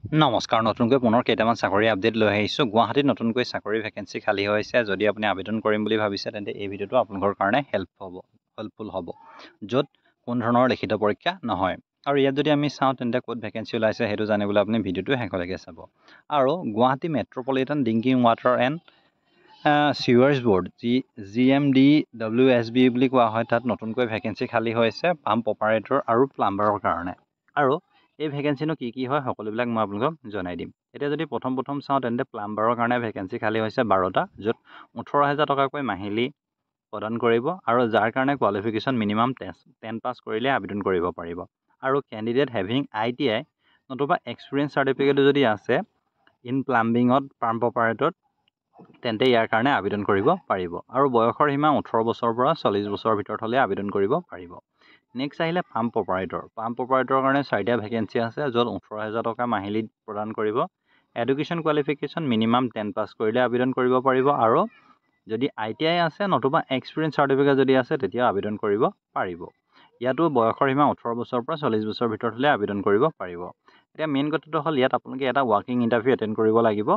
নমস্কাৰ নতুনকৈ পুনৰ কেইটামান চাকৰি আপডেট লৈ আহিছোঁ গুৱাহাটীত নতুনকৈ চাকৰি ভেকেন্সি খালী হৈছে যদি আপুনি আবেদন কৰিম বুলি ভাবিছে তেন্তে এই ভিডিঅ'টো আপোনালোকৰ কাৰণে হেল্পফুল হ'ব য'ত কোনো ধৰণৰ লিখিত পৰীক্ষা নহয় আৰু ইয়াত যদি আমি চাওঁ তেন্তে ক'ত ভেকেন্সি ওলাইছে সেইটো জানিবলৈ আপুনি ভিডিঅ'টো শেষলৈকে চাব আৰু Guwahati metropolitan drinking water and sewers board GMDWSB বুলি কোৱা হয় তাত নতুনকৈ ভেকেন্সি খালী হৈছে পাম্প অপাৰেটৰ আৰু প্লাম্বাৰৰ কাৰণে আৰু এই ভেকেন্সিনো কি হয় সকলোবিলাক মই আপোনালোকক জনাই দিম এতিয়া যদি প্ৰথম চাওঁ তেন্তে প্লাম্বাৰৰ কাৰণে ভেকেন্সি খালী হৈছে 12টা য'ত 18,000 টকাকৈ মাহিলী প্ৰদান কৰিব আৰু যাৰ কাৰণে কোৱালিফিকেশ্যন মিনিমাম 10 পাছ কৰিলে আবেদন কৰিব পাৰিব আৰু কেণ্ডিডেট হেভিং ITI নতুবা এক্সপিৰিয়েঞ্চ চাৰ্টিফিকেট যদি আছে ইন প্লাম্বিঙত পাম্প অপাৰেটৰত তেন্তে ইয়াৰ কাৰণে আবেদন কৰিব পাৰিব আৰু বয়সৰ সীমা 18 বছৰৰ পৰা 40 বছৰৰ ভিতৰত হ'লে আবেদন কৰিব পাৰিব নেক্সট আহিলে পাম্প অপাৰেটৰৰ কাৰণে 4টা ভেকেন্সি আছে য'ত 18,000 টকা মাহিলী প্ৰদান কৰিব এডুকেশ্যন কোৱালিফিকেশ্যন মিনিমাম 10 পাছ কৰিলে আবেদন কৰিব পাৰিব আৰু যদি ITI আছে নতুবা এক্সপিৰিয়েঞ্চ চাৰ্টিফিকেট যদি আছে তেতিয়া আবেদন কৰিব পাৰিব ইয়াতো বয়সৰ সীমা 18 বছৰৰ পৰা 40 বছৰৰ ভিতৰত হ'লে আবেদন কৰিব পাৰিব এতিয়া মেইন কথাটো হ'ল ইয়াত আপোনালোকে এটা ৱাকিং ইণ্টাৰভিউ এটেণ্ড কৰিব লাগিব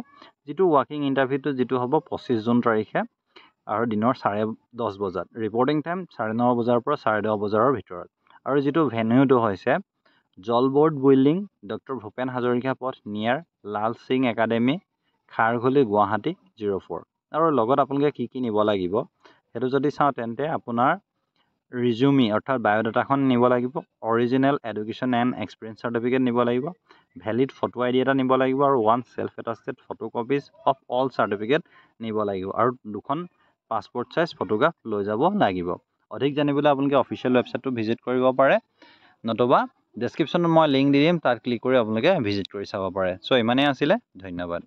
যিটো ৱাকিং ইণ্টাৰভিউটো যিটো হ'ব 25 জুন তাৰিখে আৰু দিনৰ 10:30 বজাত ৰিপৰ্টিং টাইম 9:30 বজাৰ পৰা 10:30 বজাৰ ভিতৰত আৰু যিটো ভেন্যুটো হৈছে জলবৰ্ড বিল্ডিং ডক্টৰ ভূপেন হাজৰিকা পথ নিয়াৰ লাল সিং একাডেমি খাৰঘুলি গুৱাহাটী 04 আৰু লগত আপোনালোকে কি নিব লাগিব সেইটো যদি চাওঁ তেন্তে আপোনাৰ ৰিজিউমি অৰ্থাৎ বায়োডাটাখন নিব লাগিব original education and experience certificate নিব লাগিব ভেলিড ফটো ID এটা নিব লাগিব আৰু 1 self attested photocopies of all certificate নিব লাগিব আৰু 2খন পাছপোৰ্ট সাইজ ফটোগ্ৰাফ লৈ যাব লাগিব অধিক জানিবলৈ আপোনালোকে অফিচিয়েল ৱেবছাইটটো ভিজিট কৰিব পাৰে নতুবা ডেছক্ৰিপশ্যনত মই লিংক দি দিম তাত ক্লিক কৰি আপোনালোকে ভিজিট কৰি চাব পাৰে সো ইমানেই আছিলে ধন্যবাদ